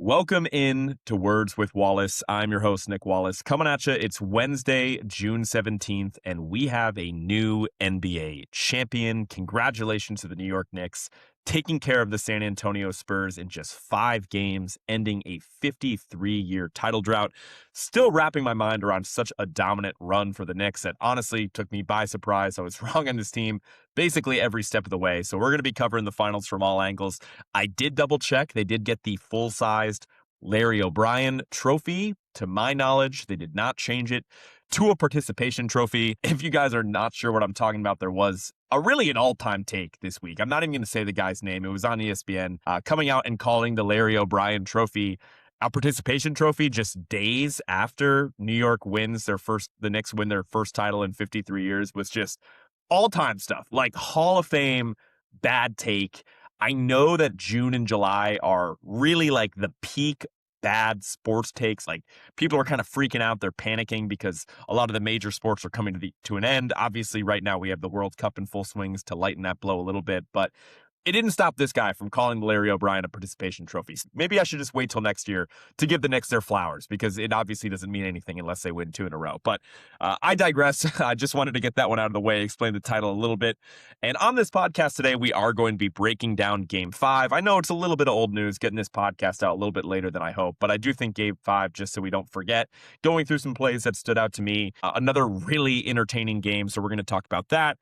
Welcome in to Words with Wallace. I'm your host, Nick Wallace. Coming at you, it's Wednesday, June 17th, and we have a new NBA champion. Congratulations to the New York Knicks, taking care of the San Antonio Spurs in just 5 games, ending a 53-year title drought. Still wrapping my mind around such a dominant run for the Knicks that honestly took me by surprise. I was wrong on this team basically every step of the way. So we're going to be covering the finals from all angles. I did double check. They did get the full-sized Larry O'Brien trophy. To my knowledge, they did not change it to a participation trophy. If you guys are not sure what I'm talking about, there was an all-time take this week. I'm not even going to say the guy's name. It was on ESPN, coming out and calling the Larry O'Brien trophy a participation trophy just days after New York the Knicks win their first title in 53 years was just all-time stuff, like Hall of Fame, bad take. I know that June and July are really like the peak bad sports takes. Like people are kind of freaking out. They're panicking because a lot of the major sports are coming to an end. Obviously, right now we have the World Cup in full swings to lighten that blow a little bit, but it didn't stop this guy from calling Larry O'Brien a participation trophy. Maybe I should just wait till next year to give the Knicks their flowers because it obviously doesn't mean anything unless they win 2 in a row. But I digress. I just wanted to get that one out of the way, explain the title a little bit. And on this podcast today, we are going to be breaking down Game 5. I know it's a little bit of old news getting this podcast out a little bit later than I hope, but I do think Game 5, just so we don't forget, going through some plays that stood out to me. Another really entertaining game, so we're going to talk about that.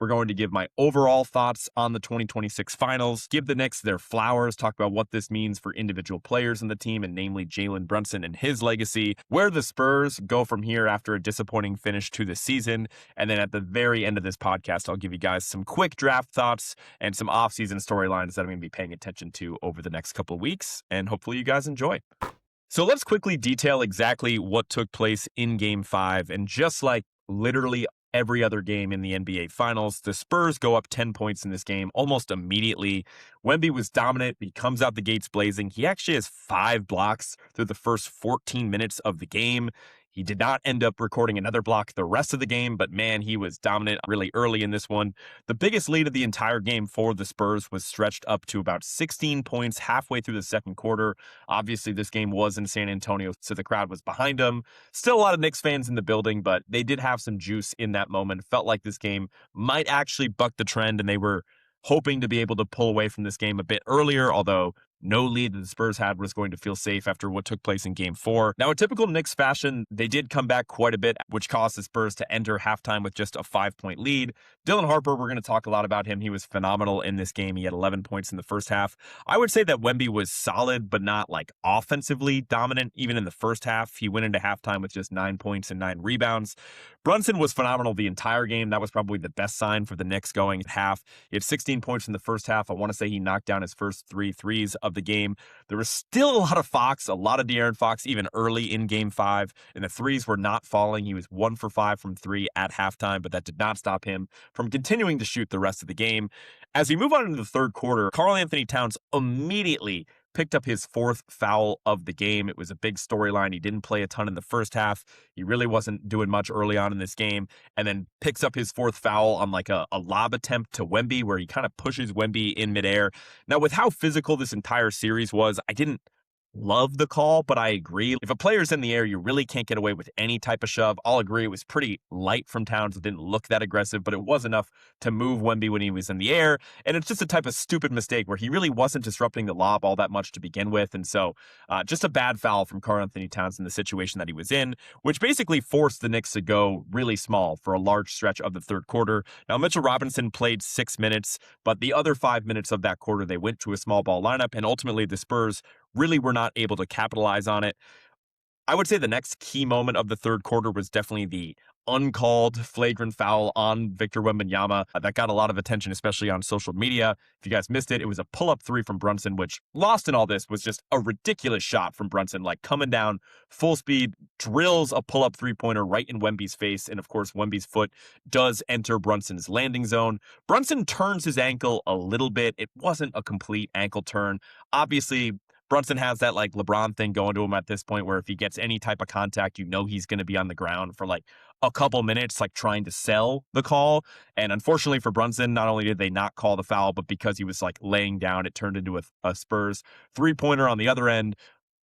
We're going to give my overall thoughts on the 2026 finals, give the Knicks their flowers, talk about what this means for individual players in the team, and namely Jalen Brunson and his legacy, where the Spurs go from here after a disappointing finish to the season. And then at the very end of this podcast, I'll give you guys some quick draft thoughts and some offseason storylines that I'm going to be paying attention to over the next couple of weeks. And hopefully you guys enjoy. So let's quickly detail exactly what took place in Game 5. And just like literally every other game in the NBA Finals, the Spurs go up 10 points in this game almost immediately. Wemby was dominant. He comes out the gates blazing. He actually has 5 blocks through the first 14 minutes of the game. He did not end up recording another block the rest of the game, but man, he was dominant really early in this one. The biggest lead of the entire game for the Spurs was stretched up to about 16 points halfway through the second quarter. Obviously, this game was in San Antonio, so the crowd was behind them. Still a lot of Knicks fans in the building, but they did have some juice in that moment. Felt like this game might actually buck the trend, and they were hoping to be able to pull away from this game a bit earlier, although no lead that the Spurs had was going to feel safe after what took place in Game 4. Now, in typical Knicks fashion, they did come back quite a bit, which caused the Spurs to enter halftime with just a 5-point lead. Dylan Harper, we're going to talk a lot about him. He was phenomenal in this game. He had 11 points in the first half. I would say that Wemby was solid, but not like offensively dominant. Even in the first half, he went into halftime with just 9 points and 9 rebounds. Brunson was phenomenal the entire game. That was probably the best sign for the Knicks going at half. He had 16 points in the first half. I want to say he knocked down his first 3 threes of the game. There was still a lot of Fox, a lot of De'Aaron Fox, even early in Game 5, and the threes were not falling. He was 1 for 5 from 3 at halftime, but that did not stop him from continuing to shoot the rest of the game. As we move on into the third quarter, Karl-Anthony Towns immediately picked up his 4th foul of the game. It was a big storyline. He didn't play a ton in the first half. He really wasn't doing much early on in this game, and then picks up his 4th foul on like a lob attempt to Wemby where he kind of pushes Wemby in midair. Now, with how physical this entire series was, I didn't love the call, but I agree. If a player's in the air, you really can't get away with any type of shove. I'll agree it was pretty light from Towns. It didn't look that aggressive, but it was enough to move Wemby when he was in the air. And it's just a type of stupid mistake where he really wasn't disrupting the lob all that much to begin with. And so just a bad foul from Karl-Anthony Towns in the situation that he was in, which basically forced the Knicks to go really small for a large stretch of the third quarter. Now, Mitchell Robinson played 6 minutes, but the other 5 minutes of that quarter, they went to a small ball lineup, and ultimately the Spurs really were not able to capitalize on it. I would say the next key moment of the third quarter was definitely the uncalled flagrant foul on Victor Wembanyama. That got a lot of attention, especially on social media. If you guys missed it, it was a pull-up 3 from Brunson, which, lost in all this, was just a ridiculous shot from Brunson, like coming down full speed, drills a pull-up 3-pointer right in Wemby's face, and of course, Wemby's foot does enter Brunson's landing zone. Brunson turns his ankle a little bit. It wasn't a complete ankle turn. Obviously, Brunson has that like LeBron thing going to him at this point where if he gets any type of contact, you know he's going to be on the ground for like a couple minutes, like trying to sell the call. And unfortunately for Brunson, not only did they not call the foul, but because he was like laying down, it turned into a Spurs 3-pointer on the other end.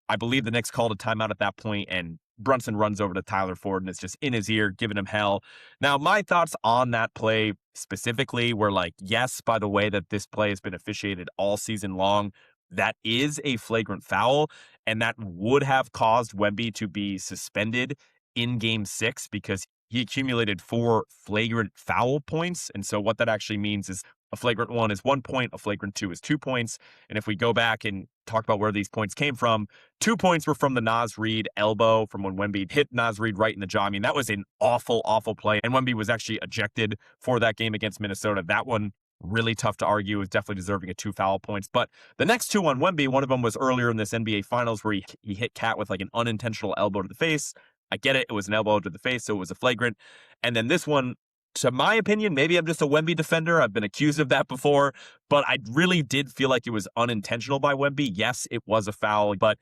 I believe the Knicks called a timeout at that point, and Brunson runs over to Tyler Ford and is just in his ear, giving him hell. Now, my thoughts on that play specifically were like, yes, by the way that this play has been officiated all season long, that is a flagrant foul, and that would have caused Wemby to be suspended in game 6 because he accumulated 4 flagrant foul points. And so what that actually means is a flagrant 1 is 1 point, a flagrant 2 is 2 points. And if we go back and talk about where these points came from, 2 points were from the Naz Reid elbow from when Wemby hit Naz Reid right in the jaw. I mean, that was an awful, awful play. And Wemby was actually ejected for that game against Minnesota. That one, really tough to argue, is definitely deserving of 2 foul points. But the next 2 on Wemby, one of them was earlier in this NBA Finals where he hit Cat with like an unintentional elbow to the face. I get it. It was an elbow to the face, so it was a flagrant. And then this one, to my opinion, maybe I'm just a Wemby defender. I've been accused of that before, but I really did feel like it was unintentional by Wemby. Yes, it was a foul, but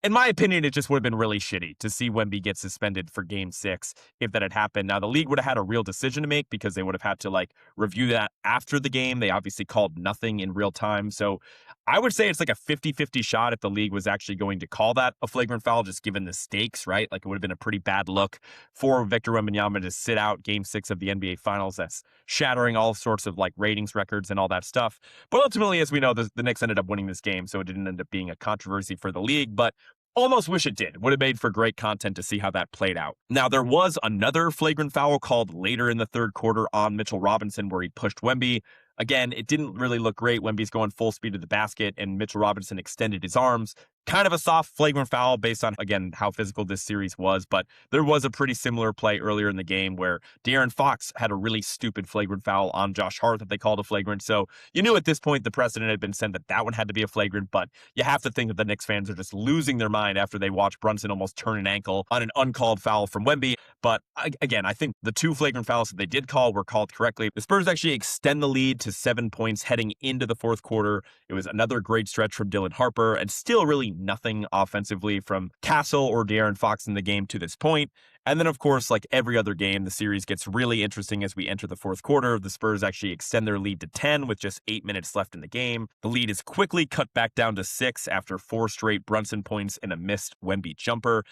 in my opinion, it just would have been really shitty to see Wemby get suspended for game 6 if that had happened. Now, the league would have had a real decision to make because they would have had to like review that after the game. They obviously called nothing in real time. So I would say it's like a 50-50 shot if the league was actually going to call that a flagrant foul, just given the stakes, right? Like it would have been a pretty bad look for Victor Wembanyama to sit out game 6 of the NBA Finals. That's shattering all sorts of like ratings records and all that stuff. But ultimately, as we know, the Knicks ended up winning this game, so it didn't end up being a controversy for the league. But almost wish it did. Would have made for great content to see how that played out. Now, there was another flagrant foul called later in the third quarter on Mitchell Robinson where he pushed Wemby. Again, it didn't really look great. Wemby's going full speed to the basket, and Mitchell Robinson extended his arms. Kind of a soft flagrant foul based on, again, how physical this series was, but there was a pretty similar play earlier in the game where De'Aaron Fox had a really stupid flagrant foul on Josh Hart that they called a flagrant. So you knew at this point the precedent had been set that that one had to be a flagrant, but you have to think that the Knicks fans are just losing their mind after they watch Brunson almost turn an ankle on an uncalled foul from Wemby. But again, I think the 2 flagrant fouls that they did call were called correctly. The Spurs actually extend the lead to 7 points heading into the fourth quarter. It was another great stretch from Dylan Harper, and still really nothing offensively from Castle or De'Aaron Fox in the game to this point. And then, of course, like every other game, the series gets really interesting as we enter the fourth quarter. The Spurs actually extend their lead to 10 with just 8 minutes left in the game. The lead is quickly cut back down to 6 after 4 straight Brunson points and a missed Wemby jumper.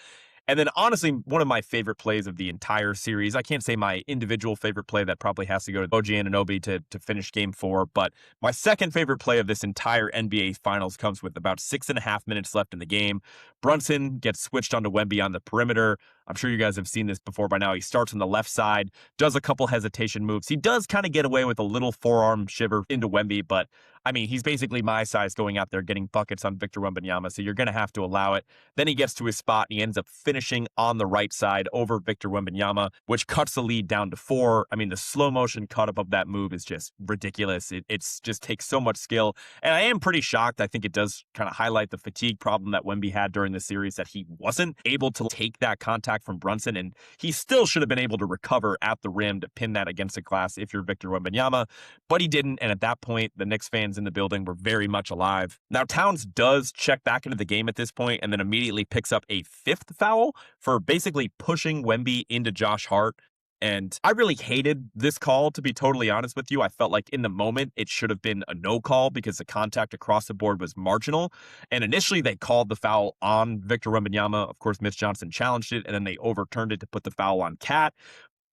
And then, honestly, one of my favorite plays of the entire series, I can't say my individual favorite play, that probably has to go to OG Anunoby to finish game 4, but my second favorite play of this entire NBA Finals comes with about 6.5 minutes left in the game. Brunson gets switched onto Wemby on the perimeter. I'm sure you guys have seen this before by now. He starts on the left side, does a couple hesitation moves. He does kind of get away with a little forearm shiver into Wemby, but I mean, he's basically my size going out there getting buckets on Victor Wembanyama, so you're going to have to allow it. Then he gets to his spot, and he ends up finishing on the right side over Victor Wembanyama, which cuts the lead down to 4. I mean, the slow motion cut up of that move is just ridiculous. It's just takes so much skill, and I am pretty shocked. I think it does kind of highlight the fatigue problem that Wemby had during the series, that he wasn't able to take that contact from Brunson, and he still should have been able to recover at the rim to pin that against the glass if you're Victor Wembanyama, but he didn't, and at that point, the Knicks fans in the building were very much alive. Now, Towns does check back into the game at this point and then immediately picks up a 5th foul for basically pushing Wemby into Josh Hart. And I really hated this call, to be totally honest with you. I felt like in the moment it should have been a no call because the contact across the board was marginal. And initially they called the foul on Victor Wembanyama. Of course, Mitch Johnson challenged it, and then they overturned it to put the foul on Cat.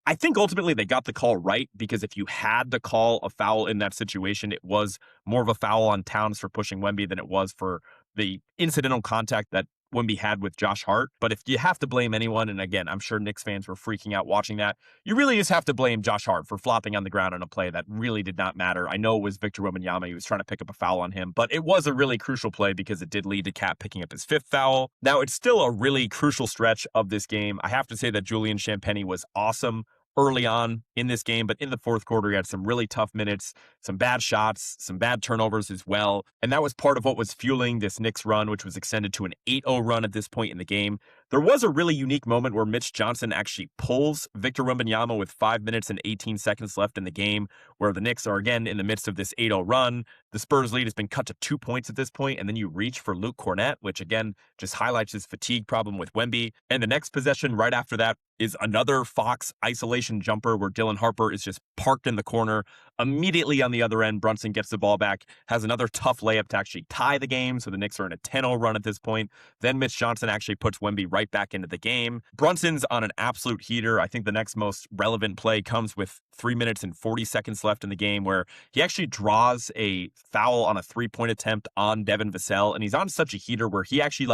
I think ultimately they got the call right, because if you had to call a foul in that situation, it was more of a foul on Towns for pushing Wemby than it was for the incidental contact that Wemby had with Josh Hart. But if you have to blame anyone, and again, I'm sure Knicks fans were freaking out watching that, you really just have to blame Josh Hart for flopping on the ground on a play that really did not matter. I know it was Victor Wembanyama. He was trying to pick up a foul on him, but it was a really crucial play because it did lead to Cat picking up his 5th foul. Now, it's still a really crucial stretch of this game. I have to say that Julian Champagnie was awesome early on in this game, but in the fourth quarter, he had some really tough minutes, some bad shots, some bad turnovers as well. And that was part of what was fueling this Knicks run, which was extended to an 8-0 run at this point in the game. There was a really unique moment where Mitch Johnson actually pulls Victor Wembanyama with 5 minutes and 18 seconds left in the game, where the Knicks are again in the midst of this 8-0 run. The Spurs lead has been cut to 2 points at this point, and then you reach for Luke Cornett, which again just highlights his fatigue problem with Wemby. And the next possession right after that is another Fox isolation jumper where Dylan Harper is just parked in the corner. Immediately on the other end, Brunson gets the ball back, has another tough layup to actually tie the game, so the Knicks are in a 10-0 run at this point. Then Mitch Johnson actually puts Wemby right back into the game. Brunson's on an absolute heater. I think the next most relevant play comes with 3 minutes and 40 seconds left in the game, where he actually draws a foul on a three-point attempt on Devin Vassell, and he's on such a heater where he actually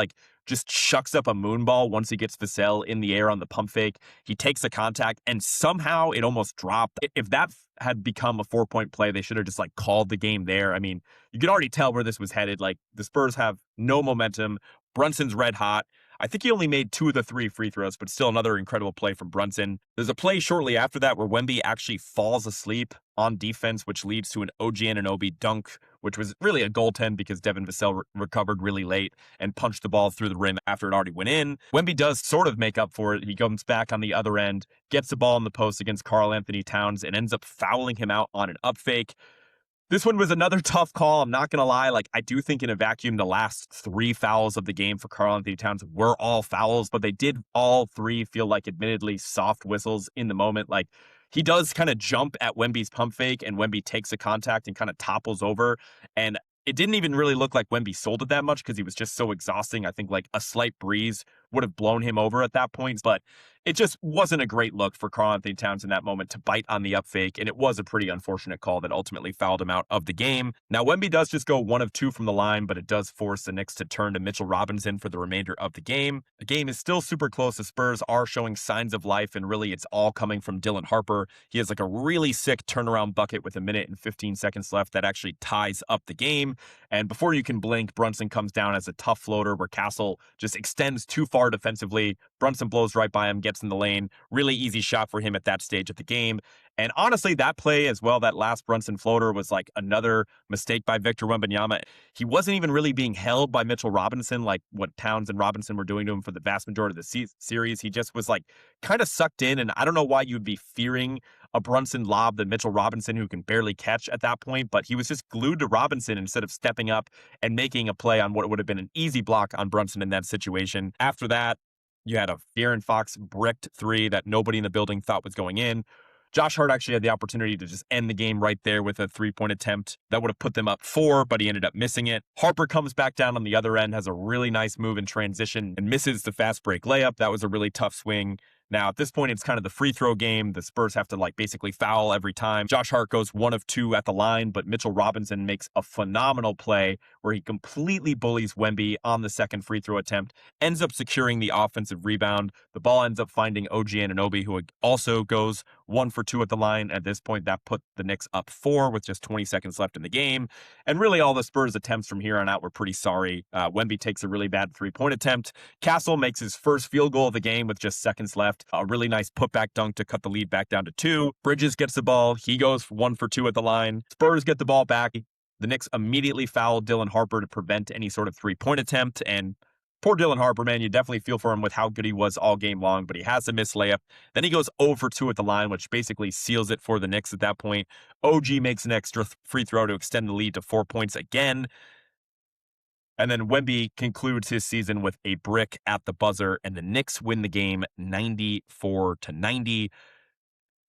just chucks up a moonball once he gets Vassell in the air on the pump fake. He takes the contact, and somehow it almost dropped. If that had become a 4-point play, they should have just called the game there. I mean, you could already tell where this was headed. The Spurs have no momentum. Brunson's red hot. I think he only made 2 of the 3 free throws, but still another incredible play from Brunson. There's a play shortly after that where Wemby actually falls asleep on defense, which leads to an OG Anunoby dunk, which was really a goaltend because Devin Vassell recovered really late and punched the ball through the rim after it already went in. Wemby does sort of make up for it. He comes back on the other end, gets the ball in the post against Karl-Anthony Towns, and ends up fouling him out on an up fake. This one was another tough call. I'm not going to lie. I do think in a vacuum, the last 3 fouls of the game for Karl-Anthony Towns were all fouls, but they did all 3 feel like admittedly soft whistles in the moment. He does kind of jump at Wemby's pump fake, and Wemby takes a contact and kind of topples over. And it didn't even really look like Wemby sold it that much because he was just so exhausting. I think a slight breeze would have blown him over at that point, but it just wasn't a great look for Karl-Anthony Towns in that moment to bite on the up fake, and it was a pretty unfortunate call that ultimately fouled him out of the game. Now, Wemby does just go 1 of 2 from the line, but it does force the Knicks to turn to Mitchell Robinson for the remainder of the game. The game is still super close. The Spurs are showing signs of life, and really it's all coming from Dylan Harper. He has a really sick turnaround bucket with 1 minute and 15 seconds left that actually ties up the game. And before you can blink, Brunson comes down as a tough floater where Castle just extends too far defensively. Brunson blows right by him, gets in the lane. Really easy shot for him at that stage of the game. And honestly, that play as well, that last Brunson floater was another mistake by Victor Wembanyama. He wasn't even really being held by Mitchell Robinson like what Towns and Robinson were doing to him for the vast majority of the series. He just was kind of sucked in, and I don't know why you'd be fearing a Brunson lob than Mitchell Robinson, who can barely catch at that point, but he was just glued to Robinson instead of stepping up and making a play on what would have been an easy block on Brunson in that situation. After that, you had a De'Aaron Fox bricked 3 that nobody in the building thought was going in. Josh Hart actually had the opportunity to just end the game right there with a 3-point attempt that would have put them up 4, but he ended up missing it. Harper comes back down on the other end, has a really nice move in transition, and misses the fast break layup. That was a really tough swing. Now, at this point, it's kind of the free throw game. The Spurs have to basically foul every time. Josh Hart goes 1 of 2 at the line, but Mitchell Robinson makes a phenomenal play where he completely bullies Wemby on the second free throw attempt, ends up securing the offensive rebound. The ball ends up finding OG Anunoby, who also goes 1 for 2 at the line. At this point, that put the Knicks up 4 with just 20 seconds left in the game. And really, all the Spurs attempts from here on out were pretty sorry. Wemby takes a really bad 3-point attempt. Castle makes his first field goal of the game with just seconds left. A really nice putback dunk to cut the lead back down to 2. Bridges gets the ball. He goes 1 for 2 at the line. Spurs get the ball back. The Knicks immediately foul Dylan Harper to prevent any sort of 3-point attempt. And poor Dylan Harper, man, you definitely feel for him with how good he was all game long, but he has a missed layup. Then he goes 0 for 2 at the line, which basically seals it for the Knicks at that point. OG makes an extra free throw to extend the lead to 4 points again. And then Wemby concludes his season with a brick at the buzzer, and the Knicks win the game 94-90.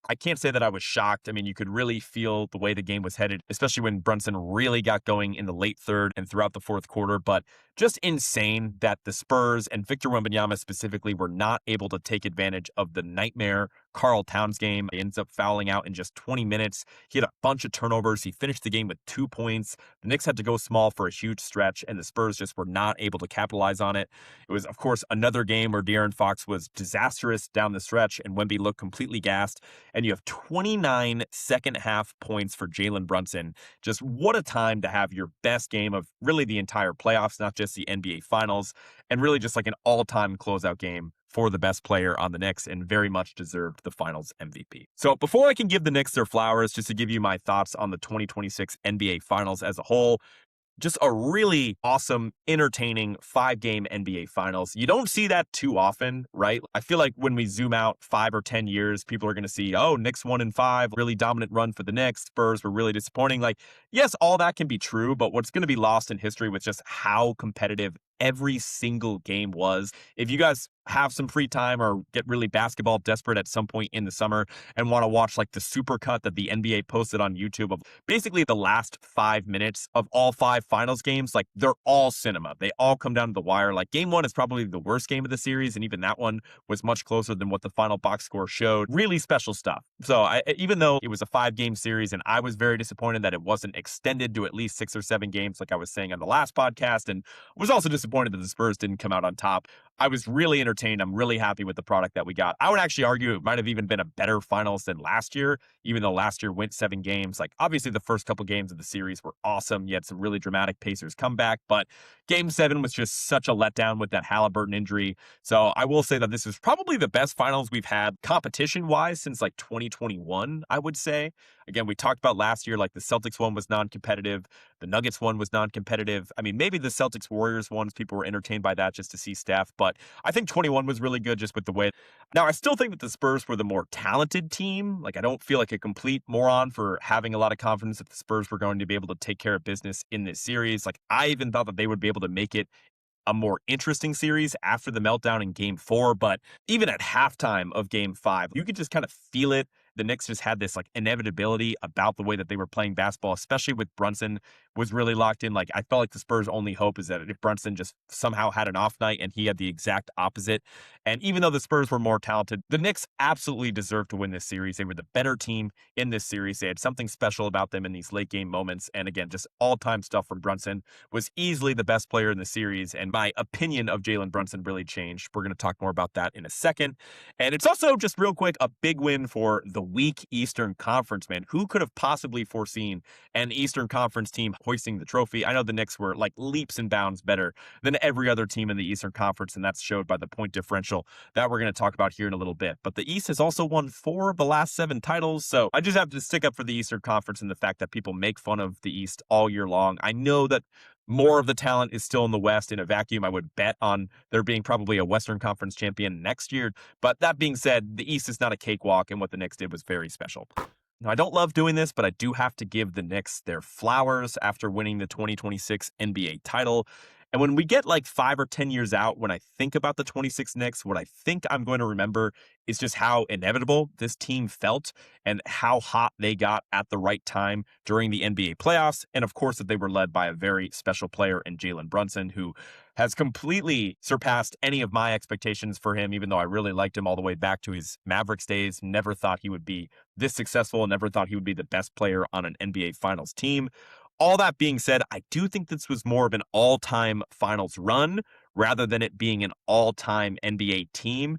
I can't say that I was shocked. I mean, you could really feel the way the game was headed, especially when Brunson really got going in the late third and throughout the fourth quarter. But just insane that the Spurs and Victor Wembanyama specifically were not able to take advantage of the nightmare Karl Towns game. He ends up fouling out in just 20 minutes. He had a bunch of turnovers. He finished the game with 2 points. The Knicks had to go small for a huge stretch, and the Spurs just were not able to capitalize on it. It was, of course, another game where De'Aaron Fox was disastrous down the stretch, and Wemby looked completely gassed. And you have 29 second half points for Jalen Brunson. Just what a time to have your best game of really the entire playoffs, not just the NBA Finals, and really just an all-time closeout game for the best player on the Knicks, and very much deserved the Finals MVP. So before I can give the Knicks their flowers, just to give you my thoughts on the 2026 NBA Finals as a whole, Just a really awesome, entertaining 5-game NBA Finals. You don't see that too often, right? I feel like when we zoom out 5 or 10 years, people are going to see, oh, Knicks 1-5, really dominant run for the Knicks. Spurs were really disappointing. Like, yes, all that can be true, but what's going to be lost in history was just how competitive every single game was. If you guys have some free time or get really basketball desperate at some point in the summer and want to watch like the super cut that the NBA posted on YouTube of basically the last 5 minutes of all 5 finals games, like they're all cinema. They all come down to the wire. Like game 1 is probably the worst game of the series, and even that one was much closer than what the final box score showed. Really special stuff. So even though it was a 5-game series and I was very disappointed that it wasn't extended to at least 6 or 7 games like I was saying on the last podcast, and was also disappointed that the Spurs didn't come out on top, I was really entertained. I'm really happy with the product that we got. I would actually argue it might have even been a better finals than last year, even though last year went 7 games. Like, obviously, the first couple games of the series were awesome. You had some really dramatic Pacers comeback, but game 7 was just such a letdown with that Halliburton injury. So I will say that this is probably the best finals we've had competition-wise since like 2021, I would say. Again, we talked about last year, like the Celtics one was non-competitive. The Nuggets one was non-competitive. I mean, maybe the Celtics Warriors ones, people were entertained by that just to see Steph, but I think 21 was really good just with the way. Now, I still think that the Spurs were the more talented team. Like, I don't feel like a complete moron for having a lot of confidence that the Spurs were going to be able to take care of business in this series. Like, I even thought that they would be able to make it a more interesting series after the meltdown in game 4. But even at halftime of game 5, you could just kind of feel it. The Knicks just had this like inevitability about the way that they were playing basketball, especially with Brunson was really locked in. Like, I felt like the Spurs' only hope is that if Brunson just somehow had an off night and he had the exact opposite. And even though the Spurs were more talented, the Knicks absolutely deserved to win this series. They were the better team in this series. They had something special about them in these late game moments. And again, just all-time stuff from Brunson. Was easily the best player in the series. And my opinion of Jalen Brunson really changed. We're going to talk more about that in a second. And it's also, just real quick, a big win for the weak Eastern Conference, man. Who could have possibly foreseen an Eastern Conference team hoisting the trophy? I know the Knicks were like leaps and bounds better than every other team in the Eastern Conference, and that's showed by the point differential that we're going to talk about here in a little bit. But the East has also won 4 of the last 7 titles, so I just have to stick up for the Eastern Conference and the fact that people make fun of the East all year long. I know that more of the talent is still in the West. In a vacuum, I would bet on there being probably a Western Conference champion next year. But that being said, the East is not a cakewalk, and what the Knicks did was very special. Now, I don't love doing this, but I do have to give the Knicks their flowers after winning the 2026 NBA title. And when we get like 5 or 10 years out, when I think about the 26 Knicks, what I think I'm going to remember is just how inevitable this team felt and how hot they got at the right time during the NBA playoffs. And of course, that they were led by a very special player in Jalen Brunson, who has completely surpassed any of my expectations for him, even though I really liked him all the way back to his Mavericks days. Never thought he would be this successful, never thought he would be the best player on an NBA Finals team. All that being said, I do think this was more of an all-time finals run rather than it being an all-time NBA team,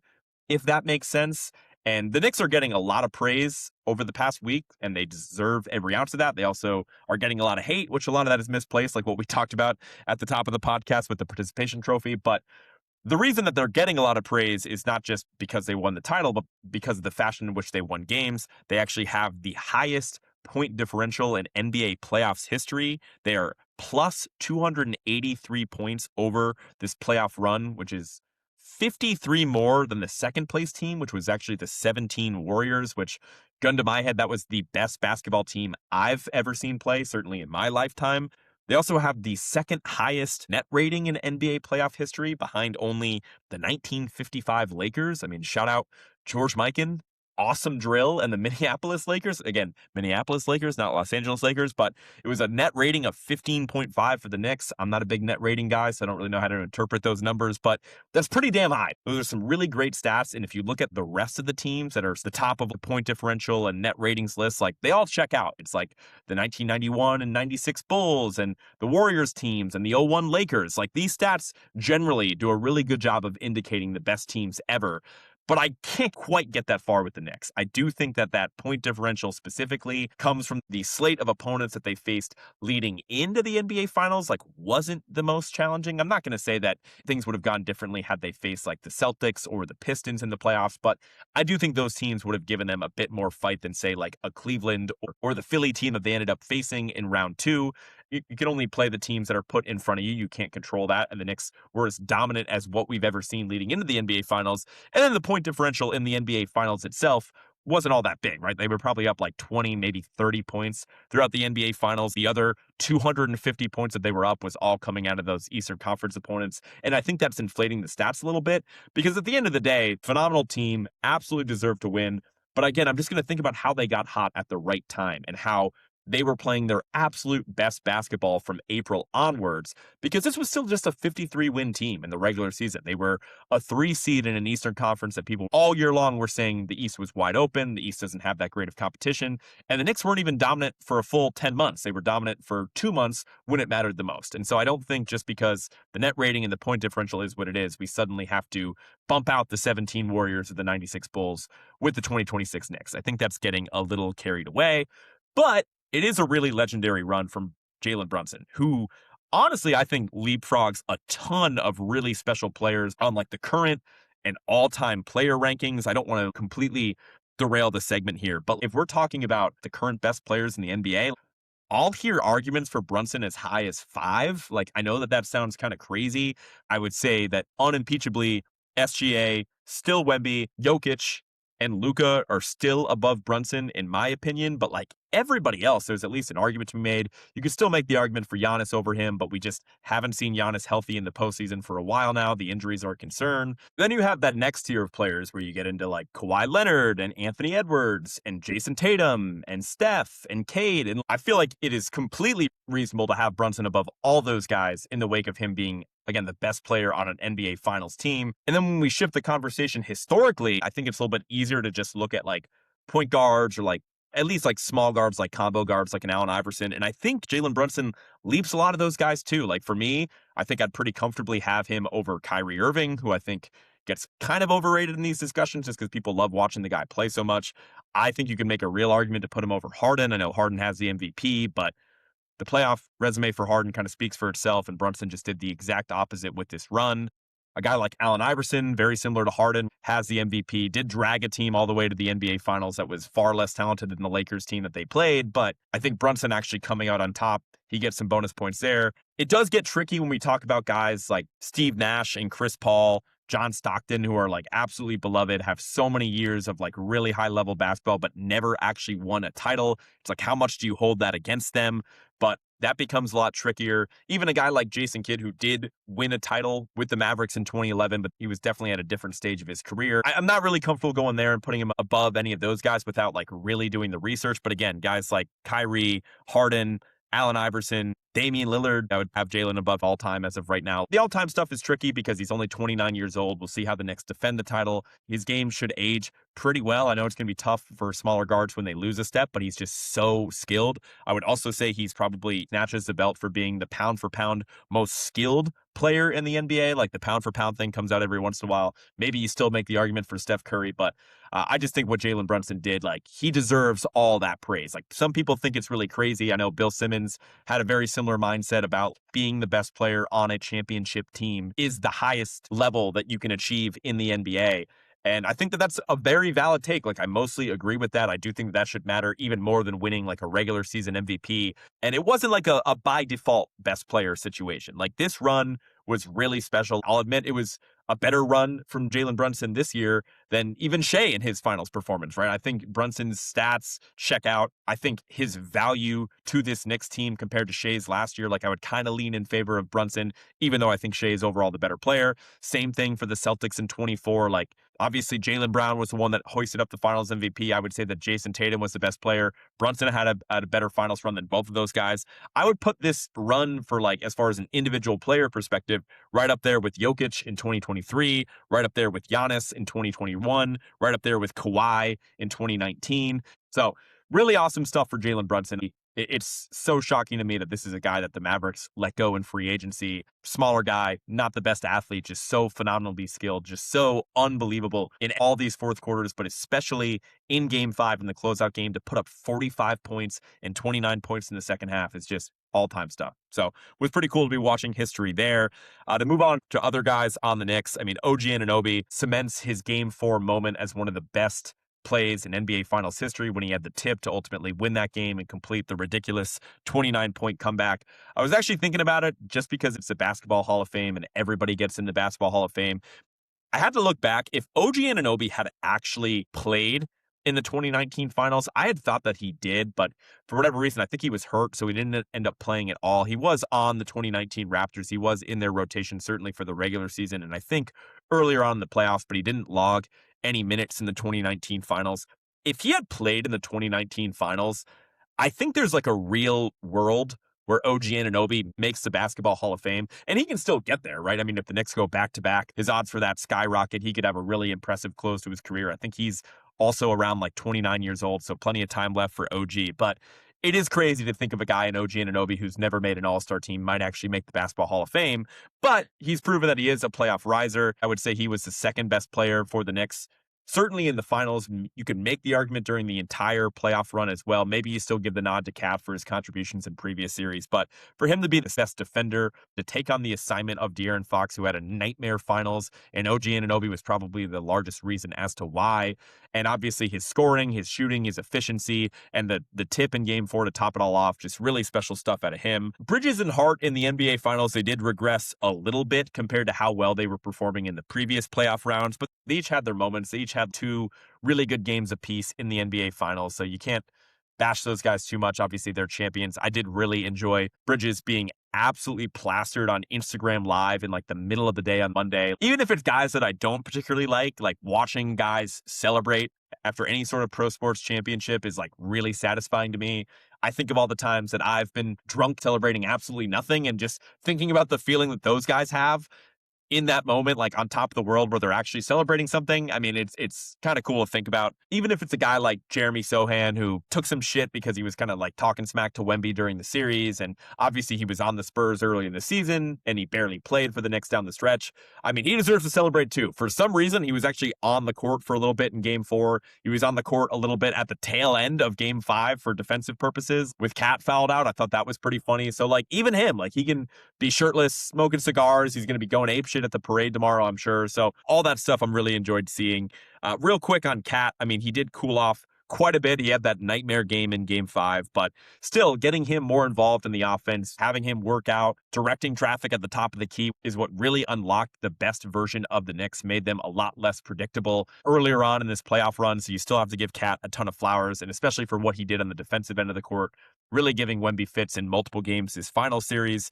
if that makes sense. And the Knicks are getting a lot of praise over the past week, and they deserve every ounce of that. They also are getting a lot of hate, which a lot of that is misplaced, like what we talked about at the top of the podcast with the participation trophy. But the reason that they're getting a lot of praise is not just because they won the title, but because of the fashion in which they won games. They actually have the highest point differential in NBA playoffs history. They are plus 283 points over this playoff run, which is 53 more than the second place team, which was actually the 17 Warriors, which, gun to my head, that was the best basketball team I've ever seen play, certainly in my lifetime. They also have the second highest net rating in NBA playoff history, behind only the 1955 Lakers. I mean, shout out George Mikan. Awesome drill, and the Minneapolis Lakers. Again, Minneapolis Lakers, not Los Angeles Lakers, but it was a net rating of 15.5 for the Knicks. I'm not a big net rating guy, so I don't really know how to interpret those numbers, but that's pretty damn high. Those are some really great stats, and if you look at the rest of the teams that are the top of the point differential and net ratings list, like they all check out. It's like the 1991 and 96 Bulls and the Warriors teams and the '01 Lakers. Like, these stats generally do a really good job of indicating the best teams ever. But I can't quite get that far with the Knicks. I do think that that point differential specifically comes from the slate of opponents that they faced leading into the NBA Finals, like, wasn't the most challenging. I'm not going to say that things would have gone differently had they faced like the Celtics or the Pistons in the playoffs, but I do think those teams would have given them a bit more fight than, say, like a Cleveland or the Philly team that they ended up facing in round 2. you can only play the teams that are put in front of you. You can't control that. And the Knicks were as dominant as what we've ever seen leading into the NBA Finals. And then the point differential in the NBA Finals itself wasn't all that big, right? They were probably up like 20, maybe 30 points throughout the NBA Finals. The other 250 points that they were up was all coming out of those Eastern Conference opponents. And I think that's inflating the stats a little bit because at the end of the day, phenomenal team, absolutely deserved to win. But again, I'm just going to think about how they got hot at the right time and how they were playing their absolute best basketball from April onwards, because this was still just a 53-win team in the regular season. They were a 3 seed in an Eastern Conference that people all year long were saying the East was wide open. The East doesn't have that great of competition. And the Knicks weren't even dominant for a full 10 months. They were dominant for 2 months when it mattered the most. And so I don't think just because the net rating and the point differential is what it is, we suddenly have to bump out the 17 Warriors or the 96 Bulls with the 2026 Knicks. I think that's getting a little carried away. But it is a really legendary run from Jalen Brunson, who honestly, I think leapfrogs a ton of really special players on like the current and all-time player rankings. I don't want to completely derail the segment here, but if we're talking about the current best players in the NBA, I'll hear arguments for Brunson as high as 5. Like, I know that that sounds kind of crazy. I would say that unimpeachably, SGA, still Wemby, Jokic, and Luka are still above Brunson, in my opinion. But like everybody else, there's at least an argument to be made. You can still make the argument for Giannis over him, but we just haven't seen Giannis healthy in the postseason for a while now. The injuries are a concern. Then you have that next tier of players where you get into like Kawhi Leonard and Anthony Edwards and Jason Tatum and Steph and Cade. And I feel like it is completely reasonable to have Brunson above all those guys in the wake of him being, again, the best player on an NBA Finals team. And then when we shift the conversation historically, I think it's a little bit easier to just look at like point guards or like at least like small guards, like combo guards, like an Allen Iverson. And I think Jalen Brunson leaps a lot of those guys too. Like for me, I think I'd pretty comfortably have him over Kyrie Irving, who I think gets kind of overrated in these discussions just because people love watching the guy play so much. I think you can make a real argument to put him over Harden. I know Harden has the MVP, but the playoff resume for Harden kind of speaks for itself, and Brunson just did the exact opposite with this run. A guy like Allen Iverson, very similar to Harden, has the MVP, did drag a team all the way to the NBA Finals that was far less talented than the Lakers team that they played, but I think Brunson actually coming out on top, he gets some bonus points there. It does get tricky when we talk about guys like Steve Nash and Chris Paul, John Stockton, who are like absolutely beloved, have so many years of like really high level basketball, but never actually won a title. It's like, how much do you hold that against them? But that becomes a lot trickier. Even a guy like Jason Kidd, who did win a title with the Mavericks in 2011, but he was definitely at a different stage of his career. I'm not really comfortable going there and putting him above any of those guys without like really doing the research. But again, guys like Kyrie, Harden, Allen Iverson, Damian Lillard, I would have Jalen above all time as of right now. The all-time stuff is tricky because he's only 29 years old. We'll see how the Knicks defend the title. His game should age pretty well. I know it's going to be tough for smaller guards when they lose a step, but he's just so skilled. I would also say he's probably snatches the belt for being the pound-for-pound most skilled player in the NBA. Like the pound-for-pound thing comes out every once in a while. Maybe you still make the argument for Steph Curry, but I just think what Jalen Brunson did, like he deserves all that praise. Like some people think it's really crazy. I know Bill Simmons had a very similar mindset about being the best player on a championship team is the highest level that you can achieve in the NBA. And I think that that's a very valid take. Like, I mostly agree with that. I do think that should matter even more than winning like a regular season MVP. And it wasn't like a by default best player situation. Like, this run was really special. I'll admit it was a better run from Jalen Brunson this year than even Shea in his finals performance, right? I think Brunson's stats check out. I think his value to this Knicks team compared to Shea's last year, like I would kind of lean in favor of Brunson, even though I think Shea is overall the better player. Same thing for the Celtics in 24. Like, obviously, Jaylen Brown was the one that hoisted up the finals MVP. I would say that Jason Tatum was the best player. Brunson had a better finals run than both of those guys. I would put this run for like, as far as an individual player perspective, right up there with Jokic in 2023, right up there with Giannis in 2021, right up there with Kawhi in 2019. So really awesome stuff for Jalen Brunson. It's so shocking to me that this is a guy that the Mavericks let go in free agency. Smaller guy, not the best athlete, just so phenomenally skilled, just so unbelievable in all these fourth quarters, but especially in game 5 in the closeout game to put up 45 points and 29 points in the second half is just all-time stuff. So it was pretty cool to be watching history there. To move on to other guys on the Knicks, I mean, OG Anunoby cements his game 4 moment as one of the best plays in NBA Finals history when he had the tip to ultimately win that game and complete the ridiculous 29-point comeback. I was actually thinking about it just because it's the Basketball Hall of Fame and everybody gets in the Basketball Hall of Fame. I had to look back. If OG Anunoby had actually played in the 2019 finals, I had thought that he did, but for whatever reason, I think he was hurt, so he didn't end up playing at all. He was on the 2019 Raptors. He was in their rotation, certainly for the regular season, and I think earlier on in the playoffs, but he didn't log any minutes in the 2019 finals. If he had played in the 2019 finals, I think there's like a real world where OG Anunoby makes the Basketball Hall of Fame, and he can still get there, right? I mean, if the Knicks go back-to-back, his odds for that skyrocket. He could have a really impressive close to his career. I think he's also around like 29 years old, so plenty of time left for OG. But it is crazy to think of a guy in OG Anunoby who's never made an All-Star team might actually make the Basketball Hall of Fame, but he's proven that he is a playoff riser. I would say he was the second best player for the Knicks. Certainly in the finals, you could make the argument during the entire playoff run as well. Maybe you still give the nod to Cat for his contributions in previous series, but for him to be the best defender, to take on the assignment of De'Aaron Fox, who had a nightmare finals, and OG Anunoby was probably the largest reason as to why. And obviously his scoring, his shooting, his efficiency, and the tip in Game 4 to top it all off, just really special stuff out of him. Bridges and Hart in the NBA Finals, they did regress a little bit compared to how well they were performing in the previous playoff rounds, but they each had their moments. They each had two really good games apiece in the NBA Finals, so you can't bash those guys too much. Obviously, they're champions. I did really enjoy Bridges being absolutely plastered on Instagram Live in like the middle of the day on Monday. Even if it's guys that I don't particularly like watching guys celebrate after any sort of pro sports championship is like really satisfying to me. I think of all the times that I've been drunk celebrating absolutely nothing and just thinking about the feeling that those guys have in that moment, like on top of the world where they're actually celebrating something. I mean, it's kind of cool to think about. Even if it's a guy like Jeremy Sohan who took some shit because he was kind of like talking smack to Wemby during the series. And obviously he was on the Spurs early in the season and he barely played for the Knicks down the stretch. I mean, he deserves to celebrate too. For some reason, he was actually on the court for a little bit in Game 4. He was on the court a little bit at the tail end of Game 5 for defensive purposes with Cat fouled out. I thought that was pretty funny. So like even him, like he can be shirtless, smoking cigars. He's going to be going apeshit at the parade tomorrow, I'm sure. So all that stuff I'm really enjoyed seeing. Real quick on Cat, I mean, he did cool off quite a bit. He had that nightmare game in Game 5, but still getting him more involved in the offense, having him work out, directing traffic at the top of the key is what really unlocked the best version of the Knicks, made them a lot less predictable earlier on in this playoff run. So you still have to give Cat a ton of flowers, and especially for what he did on the defensive end of the court, really giving Wemby fits in multiple games his final series.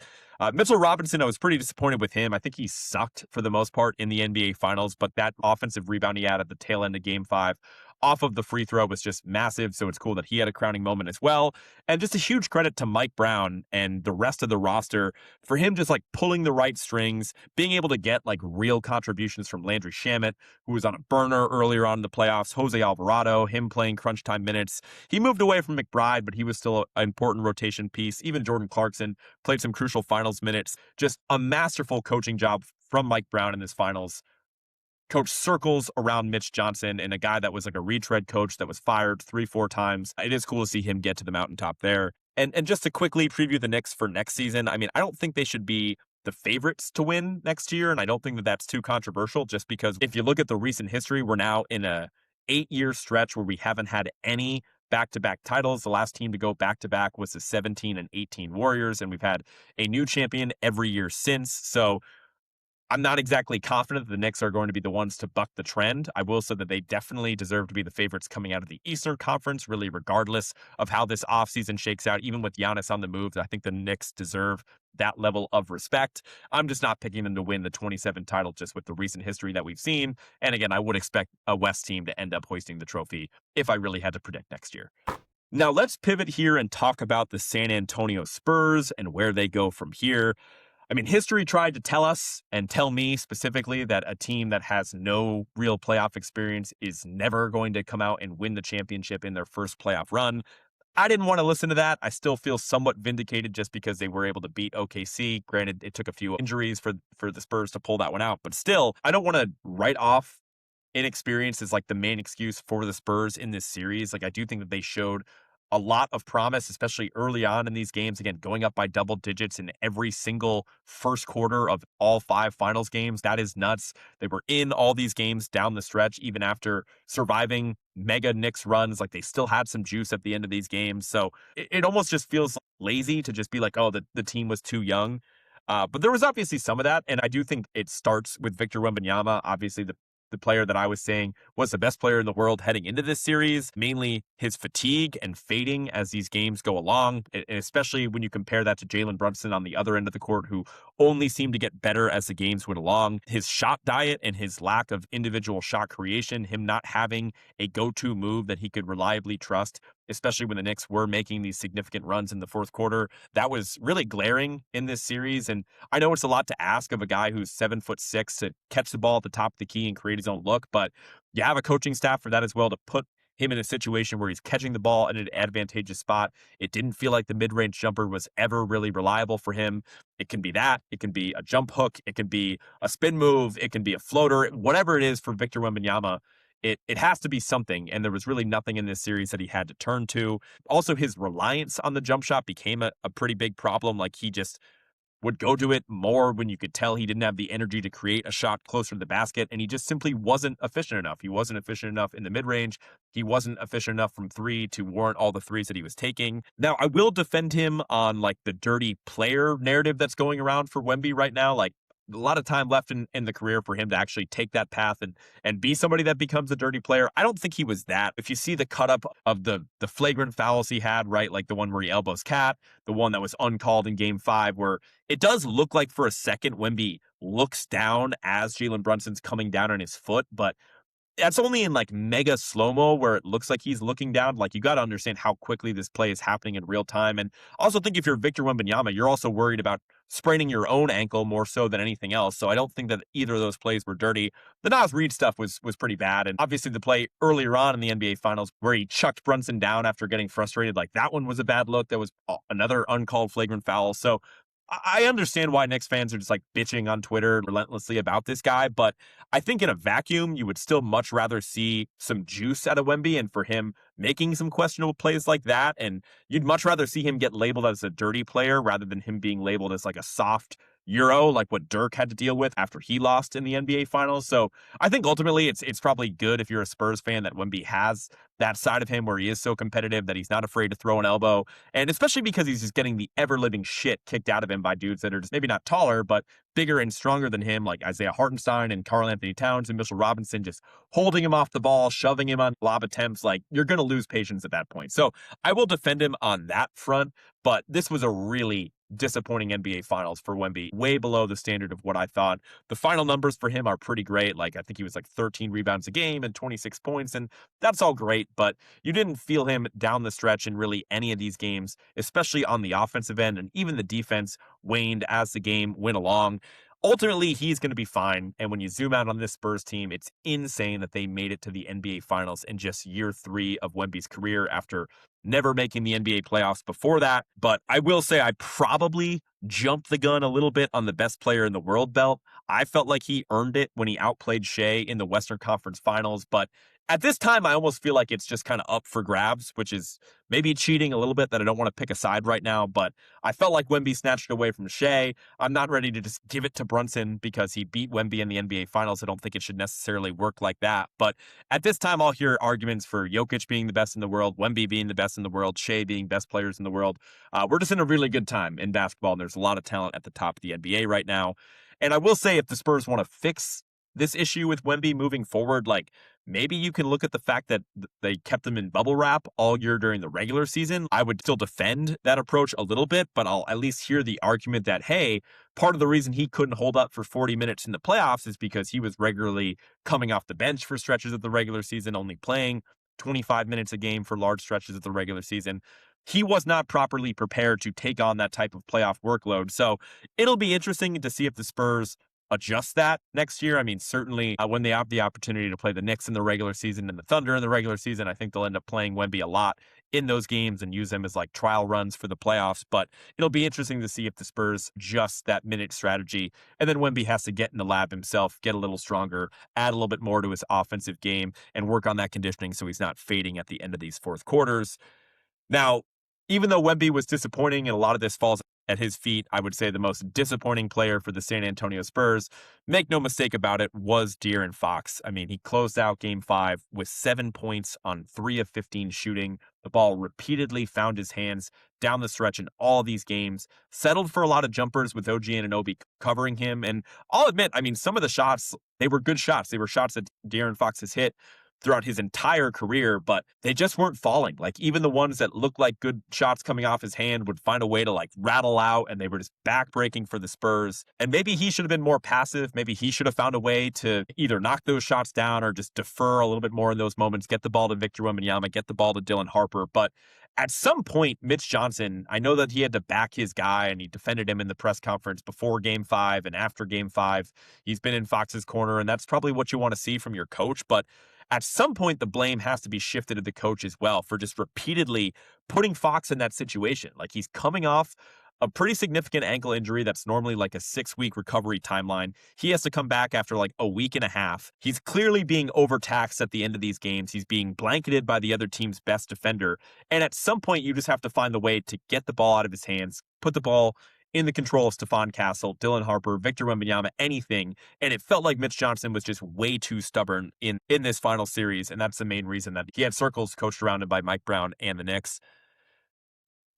Mitchell Robinson, I was pretty disappointed with him. I think he sucked for the most part in the NBA Finals, but that offensive rebound he had at the tail end of Game 5 off of the free throw was just massive, so it's cool that he had a crowning moment as well. And just a huge credit to Mike Brown and the rest of the roster for him just like pulling the right strings, being able to get like real contributions from Landry Shamet, who was on a burner earlier on in the playoffs, Jose Alvarado, him playing crunch time minutes. He moved away from McBride, but he was still an important rotation piece. Even Jordan Clarkson played some crucial finals minutes. Just a masterful coaching job from Mike Brown in this finals. Coach circles around Mitch Johnson, and a guy that was like a retread coach that was fired 3-4 times. It is cool to see him get to the mountaintop there. And just to quickly preview the Knicks for next season, I mean, I don't think they should be the favorites to win next year, and I don't think that that's too controversial, just because if you look at the recent history, we're now in a 8-year stretch where we haven't had any back-to-back titles. The last team to go back-to-back was the 17 and 18 Warriors, and we've had a new champion every year since. So I'm not exactly confident that the Knicks are going to be the ones to buck the trend. I will say that they definitely deserve to be the favorites coming out of the Eastern Conference, really regardless of how this offseason shakes out. Even with Giannis on the move, I think the Knicks deserve that level of respect. I'm just not picking them to win the 27 title just with the recent history that we've seen. And again, I would expect a West team to end up hoisting the trophy if I really had to predict next year. Now let's pivot here and talk about the San Antonio Spurs and where they go from here. I mean, history tried to tell us and tell me specifically that a team that has no real playoff experience is never going to come out and win the championship in their first playoff run. I didn't want to listen to that. I still feel somewhat vindicated just because they were able to beat OKC. Granted, it took a few injuries for the Spurs to pull that one out, but still, I don't want to write off inexperience as like the main excuse for the Spurs in this series. Like, I do think that they showed a lot of promise, especially early on in these games. Again, going up by double digits in every single first quarter of all 5 finals games. That is nuts. They were in all these games down the stretch, even after surviving mega Knicks runs. Like they still had some juice at the end of these games. So it almost just feels lazy to just be like, oh, the team was too young. But there was obviously some of that. And I do think it starts with Victor Wembanyama, obviously the player that I was saying was the best player in the world heading into this series, mainly his fatigue and fading as these games go along, and especially when you compare that to Jalen Brunson on the other end of the court, who only seemed to get better as the games went along. His shot diet and his lack of individual shot creation, him not having a go-to move that he could reliably trust, especially when the Knicks were making these significant runs in the fourth quarter, that was really glaring in this series. And I know it's a lot to ask of a guy who's 7'6" to catch the ball at the top of the key and create his own look, but you have a coaching staff for that as well to put him in a situation where he's catching the ball in an advantageous spot. It didn't feel like the mid-range jumper was ever really reliable for him. It can be that. It can be a jump hook. It can be a spin move. It can be a floater. Whatever it is for Victor Wembanyama, it has to be something, and there was really nothing in this series that he had to turn to. Also, his reliance on the jump shot became a pretty big problem. Like he just would go to it more when you could tell he didn't have the energy to create a shot closer to the basket, and he just simply wasn't efficient enough. He wasn't efficient enough in the mid-range. He wasn't efficient enough from three to warrant all the threes that he was taking. Now, I will defend him on like the dirty player narrative that's going around for Wemby right now. Like a lot of time left in the career for him to actually take that path and be somebody that becomes a dirty player. I don't think he was that. If you see the cut up of the flagrant fouls he had, right, like the one where he elbows Cat, the one that was uncalled in game 5, where it does look like for a second Wemby looks down as Jalen Brunson's coming down on his foot, but that's only in like mega slow-mo where it looks like he's looking down. Like you got to understand how quickly this play is happening in real time. And also think if you're Victor Wembanyama, you're also worried about spraining your own ankle more so than anything else. So I don't think that either of those plays were dirty. The Nas Reed stuff was pretty bad. And obviously the play earlier on in the NBA Finals where he chucked Brunson down after getting frustrated, like that one was a bad look. That was another uncalled flagrant foul. So I understand why Knicks fans are just like bitching on Twitter relentlessly about this guy, but I think in a vacuum, you would still much rather see some juice out of Wemby and for him making some questionable plays like that. And you'd much rather see him get labeled as a dirty player rather than him being labeled as like a soft Euro, like what Dirk had to deal with after he lost in the NBA Finals. So I think ultimately it's probably good if you're a Spurs fan that Wemby has that side of him where he is so competitive that he's not afraid to throw an elbow. And especially because he's just getting the ever living shit kicked out of him by dudes that are just maybe not taller, but bigger and stronger than him, like Isaiah Hartenstein and Karl Anthony Towns and Mitchell Robinson, just holding him off the ball, shoving him on lob attempts. Like you're going to lose patience at that point. So I will defend him on that front, but this was a really disappointing NBA Finals for Wemby, way below the standard of what I thought. The final numbers for him are pretty great. Like I think he was like 13 rebounds a game and 26 points, and that's all great, but you didn't feel him down the stretch in really any of these games, especially on the offensive end, and even the defense waned as the game went along. Ultimately, he's going to be fine. And when you zoom out on this Spurs team, it's insane that they made it to the NBA Finals in just year 3 of Wemby's career after never making the NBA playoffs before that. But I will say I probably jumped the gun a little bit on the best player in the world belt. I felt like he earned it when he outplayed Shea in the Western Conference Finals. But at this time, I almost feel like it's just kind of up for grabs, which is maybe cheating a little bit that I don't want to pick a side right now. But I felt like Wemby snatched it away from Shea. I'm not ready to just give it to Brunson because he beat Wemby in the NBA Finals. I don't think it should necessarily work like that. But at this time, I'll hear arguments for Jokic being the best in the world, Wemby being the best in the world, Shea being best players in the world. We're just in a really good time in basketball, and there's a lot of talent at the top of the NBA right now. And I will say, if the Spurs want to fix this issue with Wemby moving forward, like maybe you can look at the fact that they kept him in bubble wrap all year during the regular season. I would still defend that approach a little bit, but I'll at least hear the argument that, hey, part of the reason he couldn't hold up for 40 minutes in the playoffs is because he was regularly coming off the bench for stretches of the regular season, only playing 25 minutes a game for large stretches of the regular season. He was not properly prepared to take on that type of playoff workload. So it'll be interesting to see if the Spurs adjust that next year. I mean, certainly when they have the opportunity to play the Knicks in the regular season and the Thunder in the regular season, I think they'll end up playing Wemby a lot in those games and use them as like trial runs for the playoffs. But it'll be interesting to see if the Spurs adjust that minute strategy. And then Wemby has to get in the lab himself, get a little stronger, add a little bit more to his offensive game, and work on that conditioning so he's not fading at the end of these fourth quarters. Now, even though Wemby was disappointing and a lot of this falls at his feet, I would say the most disappointing player for the San Antonio Spurs, make no mistake about it, was De'Aaron Fox. I mean, he closed out game 5 with 7 points on 3 of 15 shooting. The ball repeatedly found his hands down the stretch in all these games, settled for a lot of jumpers with OG Anunoby covering him. And I'll admit, I mean, some of the shots, they were good shots. They were shots that De'Aaron Fox has hit throughout his entire career, but they just weren't falling. Like even the ones that looked like good shots coming off his hand would find a way to like rattle out, and they were just backbreaking for the Spurs. And maybe he should have been more passive. Maybe he should have found a way to either knock those shots down or just defer a little bit more in those moments, get the ball to Victor Wembanyama, get the ball to Dylan Harper. But at some point, Mitch Johnson, I know that he had to back his guy and he defended him in the press conference before game 5 and after game 5. He's been in Fox's corner, and that's probably what you want to see from your coach. But at some point, the blame has to be shifted to the coach as well for just repeatedly putting Fox in that situation. Like he's coming off a pretty significant ankle injury that's normally like a 6-week recovery timeline. He has to come back after like a week and a half. He's clearly being overtaxed at the end of these games. He's being blanketed by the other team's best defender. And at some point, you just have to find the way to get the ball out of his hands, put the ball in the control of Stephon Castle, Dylan Harper, Victor Wembanyama, anything. And it felt like Mitch Johnson was just way too stubborn in this final series. And that's the main reason that he had circles coached around him by Mike Brown and the Knicks.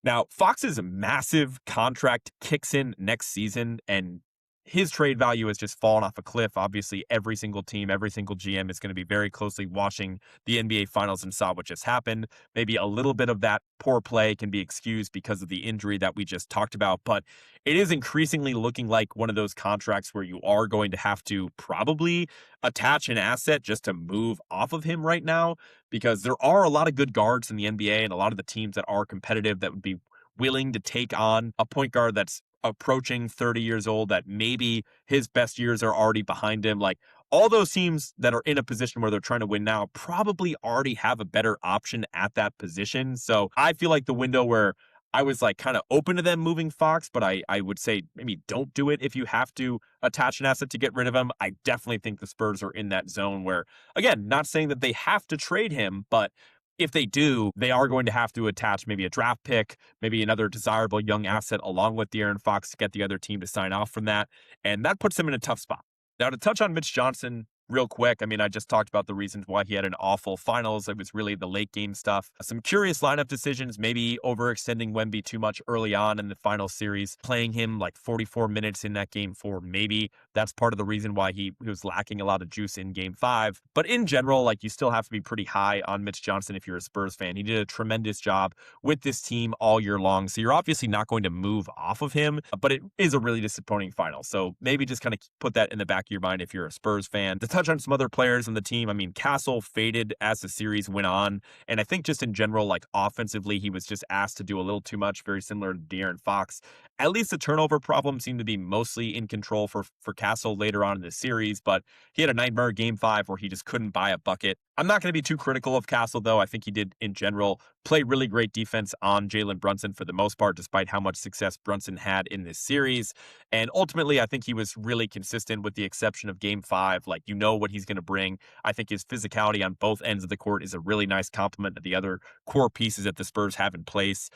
Now, Fox's massive contract kicks in next season, and his trade value has just fallen off a cliff. Obviously, every single team, every single GM is going to be very closely watching the NBA Finals and saw what just happened. Maybe a little bit of that poor play can be excused because of the injury that we just talked about, but it is increasingly looking like one of those contracts where you are going to have to probably attach an asset just to move off of him right now, because there are a lot of good guards in the NBA and a lot of the teams that are competitive that would be willing to take on a point guard that's approaching 30 years old, that maybe his best years are already behind him. Like all those teams that are in a position where they're trying to win now probably already have a better option at that position. So I feel like the window where I was like kind of open to them moving Fox, but I would say maybe don't do it if you have to attach an asset to get rid of him. I definitely think the Spurs are in that zone where, again, not saying that they have to trade him, but if they do, they are going to have to attach maybe a draft pick, maybe another desirable young asset along with De'Aaron Fox to get the other team to sign off from that. And that puts them in a tough spot. Now, to touch on Mitch Johnson real quick, I mean, I just talked about the reasons why he had an awful finals. It was really the late game stuff. Some curious lineup decisions, maybe overextending Wemby too much early on in the final series, playing him like 44 minutes in that game 4. Maybe that's part of the reason why he was lacking a lot of juice in game 5. But in general, like you still have to be pretty high on Mitch Johnson if you're a Spurs fan. He did a tremendous job with this team all year long. So you're obviously not going to move off of him, but it is a really disappointing final. So maybe just kind of put that in the back of your mind if you're a Spurs fan. To touch on some other players on the team, I mean, Castle faded as the series went on. And I think just in general, like offensively, he was just asked to do a little too much, very similar to De'Aaron Fox. At least the turnover problem seemed to be mostly in control for Castle later on in the series, but he had a nightmare game 5 where he just couldn't buy a bucket. I'm not going to be too critical of Castle, though. I think he did, in general, play really great defense on Jalen Brunson for the most part, despite how much success Brunson had in this series. And ultimately, I think he was really consistent with the exception of game 5. Like, you know what he's going to bring. I think his physicality on both ends of the court is a really nice complement to the other core pieces that the Spurs have in place.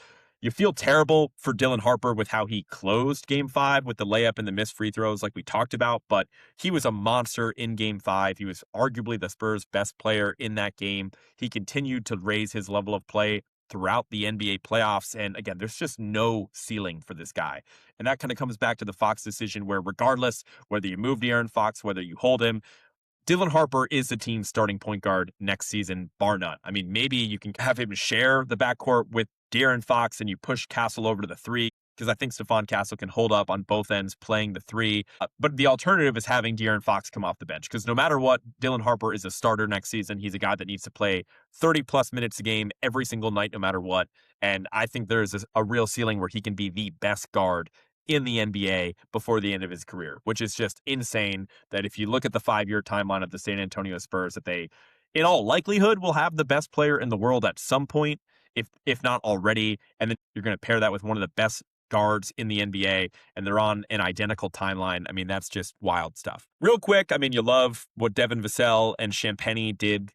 You feel terrible for Dylan Harper with how he closed game 5 with the layup and the missed free throws like we talked about, but he was a monster in game 5. He was arguably the Spurs' best player in that game. He continued to raise his level of play throughout the NBA playoffs. And again, there's just no ceiling for this guy. And that kind of comes back to the Fox decision where regardless whether you move De'Aaron Fox, whether you hold him, Dylan Harper is the team's starting point guard next season, bar none. I mean, maybe you can have him share the backcourt with De'Aaron Fox and you push Castle over to the 3, because I think Stephon Castle can hold up on both ends playing the 3. But the alternative is having De'Aaron Fox come off the bench, because no matter what, Dylan Harper is a starter next season. He's a guy that needs to play 30-plus minutes a game every single night, no matter what. And I think there's a real ceiling where he can be the best guard in the NBA before the end of his career, which is just insane that if you look at the 5-year timeline of the San Antonio Spurs, that they, in all likelihood, will have the best player in the world at some point, if not already. And then you're going to pair that with one of the best guards in the NBA, and they're on an identical timeline. I mean, that's just wild stuff. Real quick, I mean, you love what Devin Vassell and Champagny did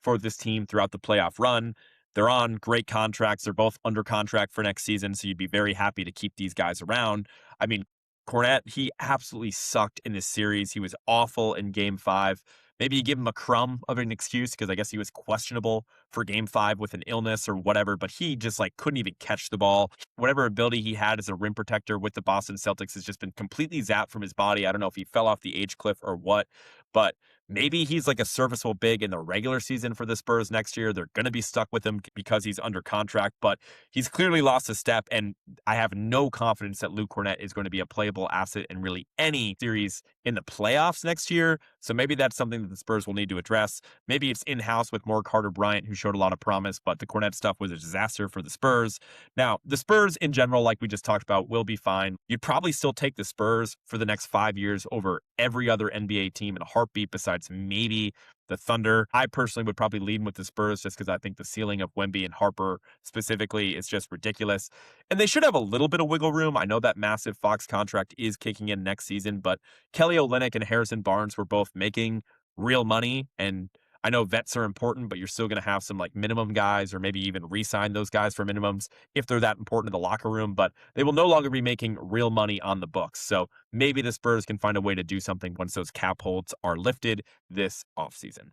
for this team throughout the playoff run. They're on great contracts. They're both under contract for next season, so you'd be very happy to keep these guys around. I mean, Cornette, he absolutely sucked in this series. He was awful in game five. Maybe you give him a crumb of an excuse because I guess he was questionable for game five with an illness or whatever, but he just like couldn't even catch the ball. Whatever ability he had as a rim protector with the Boston Celtics has just been completely zapped from his body. I don't know if he fell off the age cliff or what, but maybe he's like a serviceable big in the regular season for the Spurs next year. They're going to be stuck with him because he's under contract, but he's clearly lost a step. And I have no confidence that Luke Cornette is going to be a playable asset in really any series in the playoffs next year. So maybe that's something that the Spurs will need to address. Maybe it's in-house with more Carter Bryant, who showed a lot of promise, but the Cornette stuff was a disaster for the Spurs. Now, the Spurs in general, like we just talked about, will be fine. You'd probably still take the Spurs for the next 5 years over every other NBA team in a heartbeat besides maybe the Thunder. I personally would probably lead with the Spurs just because I think the ceiling of Wemby and Harper specifically is just ridiculous. And they should have a little bit of wiggle room. I know that massive Fox contract is kicking in next season, but Kelly Olynyk and Harrison Barnes were both making real money. And I know vets are important, but you're still going to have some like minimum guys or maybe even re-sign those guys for minimums if they're that important to the locker room. But they will no longer be making real money on the books. So maybe the Spurs can find a way to do something once those cap holds are lifted this offseason.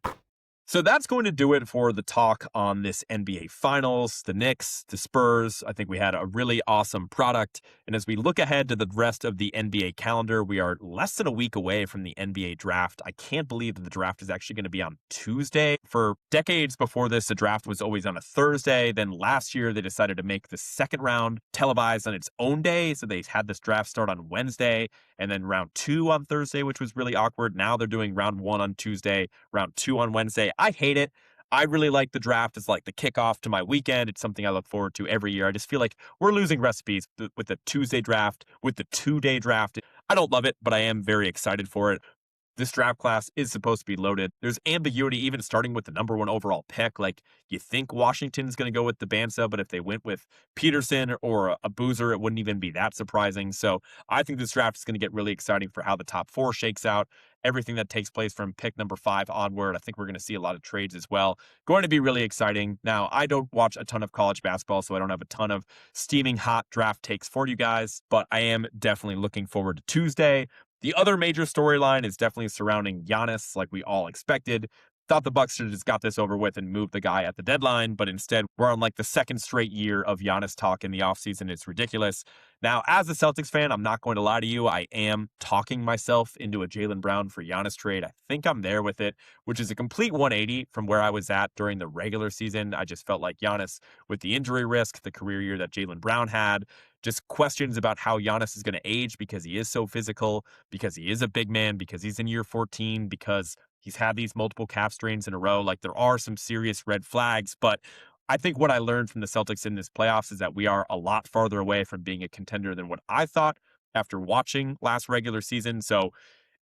So that's going to do it for the talk on this NBA Finals, the Knicks, the Spurs. I think we had a really awesome product. And as we look ahead to the rest of the NBA calendar, we are less than a week away from the NBA draft. I can't believe that the draft is actually going to be on Tuesday. For decades before this, the draft was always on a Thursday. Then last year, they decided to make the second round televised on its own day. So they had this draft start on Wednesday and then round 2 on Thursday, which was really awkward. Now they're doing round 1 on Tuesday, round 2 on Wednesday. I hate it. I really like the draft. It's like the kickoff to my weekend. It's something I look forward to every year. I just feel like we're losing recipes with the Tuesday draft, with the 2-day draft. I don't love it, but I am very excited for it. This draft class is supposed to be loaded. There's ambiguity even starting with the number 1 overall pick. Like, you think Washington's going to go with the Bansa, but if they went with Peterson or a Boozer, it wouldn't even be that surprising. So I think this draft is going to get really exciting for how the top 4 shakes out. Everything that takes place from pick number 5 onward. I think we're going to see a lot of trades as well. Going to be really exciting. Now, I don't watch a ton of college basketball, so I don't have a ton of steaming hot draft takes for you guys, but I am definitely looking forward to Tuesday. The other major storyline is definitely surrounding Giannis, like we all expected. Thought the Bucks should have just got this over with and moved the guy at the deadline, but instead we're on like the second straight year of Giannis talk in the offseason. It's ridiculous. Now, as a Celtics fan, I'm not going to lie to you. I am talking myself into a Jalen Brown for Giannis trade. I think I'm there with it, which is a complete 180 from where I was at during the regular season. I just felt like Giannis, with the injury risk, the career year that Jalen Brown had, just questions about how Giannis is going to age because he is so physical, because he is a big man, because he's in year 14, because he's had these multiple calf strains in a row. Like, there are some serious red flags, but I think what I learned from the Celtics in this playoffs is that we are a lot farther away from being a contender than what I thought after watching last regular season. So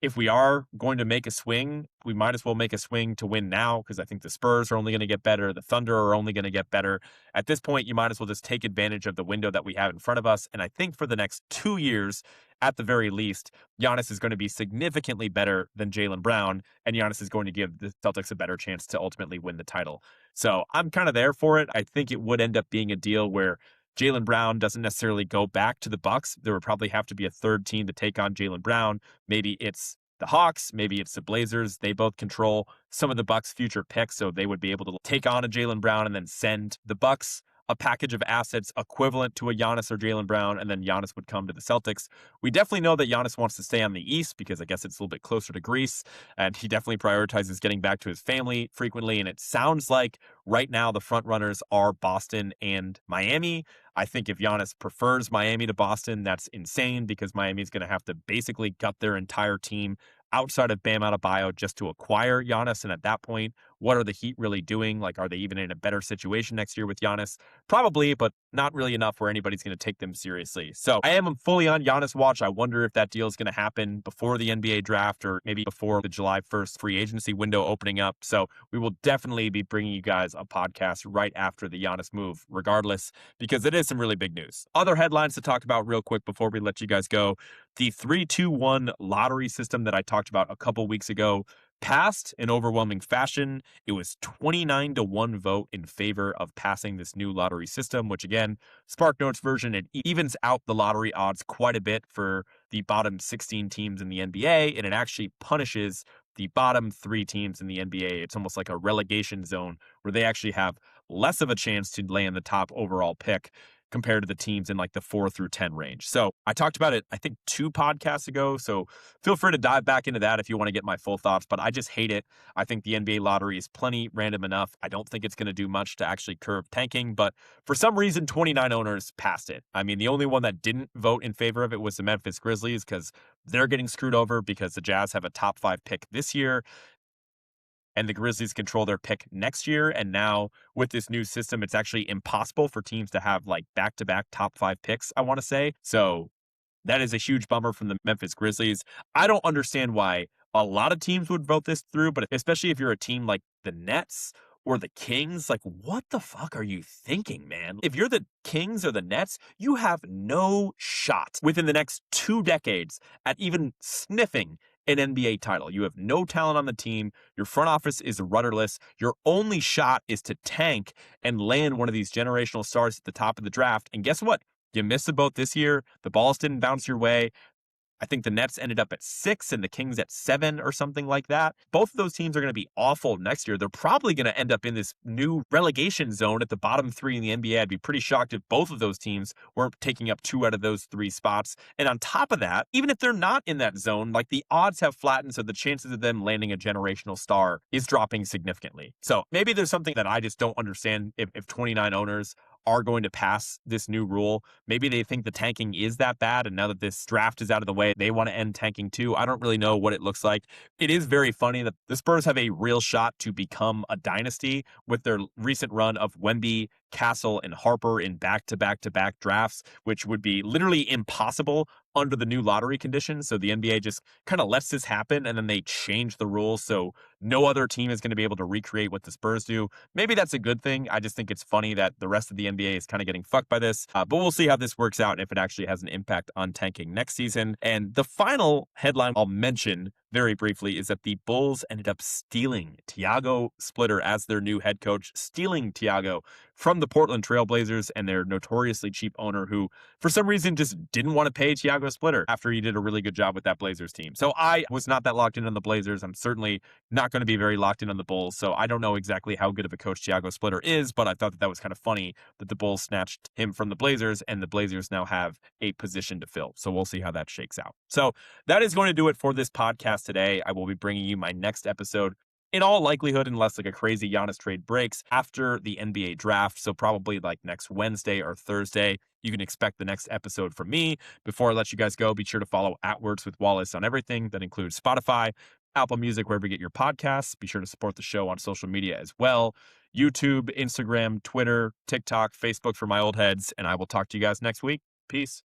if we are going to make a swing, we might as well make a swing to win now, because I think the Spurs are only going to get better. The Thunder are only going to get better. At this point, you might as well just take advantage of the window that we have in front of us. And I think for the next 2 years, at the very least, Giannis is going to be significantly better than Jalen Brown, and Giannis is going to give the Celtics a better chance to ultimately win the title. So I'm kind of there for it. I think it would end up being a deal where Jalen Brown doesn't necessarily go back to the Bucks. There would probably have to be a third team to take on Jalen Brown. Maybe it's the Hawks, maybe it's the Blazers. They both control some of the Bucks' future picks, so they would be able to take on a Jalen Brown and then send the Bucks a package of assets equivalent to a Giannis or Jalen Brown, and then Giannis would come to the Celtics. We definitely know that Giannis wants to stay on the East because I guess it's a little bit closer to Greece, and he definitely prioritizes getting back to his family frequently, and it sounds like right now the front runners are Boston and Miami. I think if Giannis prefers Miami to Boston, that's insane because Miami is going to have to basically gut their entire team outside of Bam Adebayo just to acquire Giannis. And at that point, what are the Heat really doing? Like, are they even in a better situation next year with Giannis? Probably, but not really enough where anybody's going to take them seriously. So I am fully on Giannis watch. I wonder if that deal is going to happen before the NBA draft or maybe before the July 1st free agency window opening up. So we will definitely be bringing you guys a podcast right after the Giannis move, regardless, because it is some really big news. Other headlines to talk about real quick before we let you guys go. The 3-2-1 lottery system that I talked about a couple weeks ago passed in overwhelming fashion. It was 29-1 vote in favor of passing this new lottery system, which again, SparkNotes version, it evens out the lottery odds quite a bit for the bottom 16 teams in the NBA, and it actually punishes the bottom 3 teams in the NBA. It's almost like a relegation zone where they actually have less of a chance to land the top overall pick compared to the teams in like the 4 through 10 range. So I talked about it, I think 2 podcasts ago. So feel free to dive back into that if you want to get my full thoughts, but I just hate it. I think the NBA lottery is plenty random enough. I don't think it's going to do much to actually curb tanking, but for some reason, 29 owners passed it. I mean, the only one that didn't vote in favor of it was the Memphis Grizzlies because they're getting screwed over because the Jazz have a top 5 pick this year and the Grizzlies control their pick next year. And now with this new system, it's actually impossible for teams to have like back-to-back top 5 picks, I want to say. So that is a huge bummer from the Memphis Grizzlies. I don't understand why a lot of teams would vote this through, but especially if you're a team like the Nets or the Kings, like what the fuck are you thinking, man? If you're the Kings or the Nets, you have no shot within the next 2 decades at even sniffing an NBA title. You have no talent on the team. Your front office is rudderless. Your only shot is to tank and land one of these generational stars at the top of the draft. And guess what? You missed the boat this year. The balls didn't bounce your way. I think the Nets ended up at 6 and the Kings at 7 or something like that. Both of those teams are going to be awful next year. They're probably going to end up in this new relegation zone at the bottom 3 in the NBA. I'd be pretty shocked if both of those teams weren't taking up 2 out of those 3 spots. And on top of that, even if they're not in that zone, like the odds have flattened, so the chances of them landing a generational star is dropping significantly. So maybe there's something that I just don't understand if 29 owners are going to pass this new rule. Maybe they think the tanking is that bad, and now that this draft is out of the way, they want to end tanking too. I don't really know what it looks like. It is very funny that the Spurs have a real shot to become a dynasty with their recent run of Wemby, Castle, and Harper in back-to-back-to-back drafts, which would be literally impossible under the new lottery conditions. So the NBA just kind of lets this happen, and then they change the rules so no other team is going to be able to recreate what the Spurs do. Maybe that's a good thing. I just think it's funny that the rest of the NBA is kind of getting fucked by this. But we'll see how this works out and if it actually has an impact on tanking next season. And the final headline I'll mention very briefly is that the Bulls ended up stealing Tiago Splitter as their new head coach, stealing Tiago from the Portland Trailblazers and their notoriously cheap owner who, for some reason, just didn't want to pay Tiago Splitter after he did a really good job with that Blazers team. So I was not that locked in on the Blazers. I'm certainly not going to be very locked in on the Bulls. So I don't know exactly how good of a coach Tiago Splitter is, but I thought that was kind of funny that the Bulls snatched him from the Blazers and the Blazers now have a position to fill. So we'll see how that shakes out. So that is going to do it for this podcast today. I will be bringing you my next episode in all likelihood, unless like a crazy Giannis trade breaks after the NBA draft. So probably like next Wednesday or Thursday, you can expect the next episode from me. Before I let you guys go, be sure to follow @Words with Wallace on everything. That includes Spotify, Apple Music, wherever you get your podcasts. Be sure to support the show on social media as well. YouTube, Instagram, Twitter, TikTok, Facebook for my old heads. And I will talk to you guys next week. Peace.